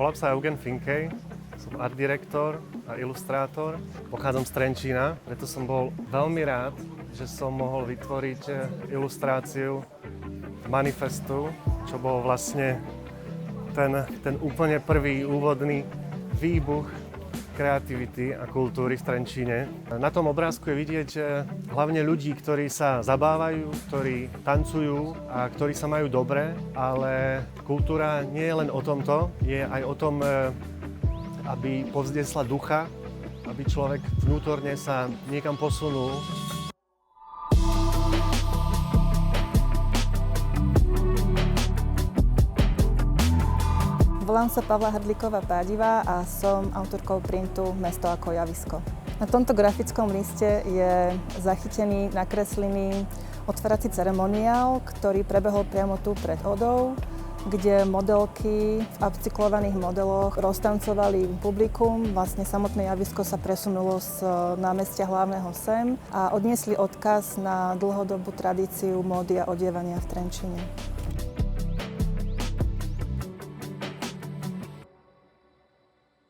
Volám sa Eugen Finkej, som art direktor a ilustrátor. Pochádzam z Trenčína, preto som bol veľmi rád, že som mohol vytvoriť ilustráciu manifestu, čo bol vlastne ten úplne prvý úvodný výbuch kreativity a kultúry v Trenčíne. Na tom obrázku je vidieť hlavne ľudí, ktorí sa zabávajú, ktorí tancujú a ktorí sa majú dobre, ale kultúra nie je len o tomto, je aj o tom, aby povznesla ducha, aby človek vnútorne sa niekam posunul. Volám sa Pavla Hrdlíková-Pádivá a som autorkou printu Mesto ako javisko. Na tomto grafickom liste je zachytený, nakreslený otvárací ceremoniál, ktorý prebehol priamo tu pred Odou, kde modelky v upcyklovaných modeloch roztancovali publikum. Vlastne samotné javisko sa presunulo z námestia hlavného sem a odniesli odkaz na dlhodobú tradíciu módy a odievania v Trenčíne.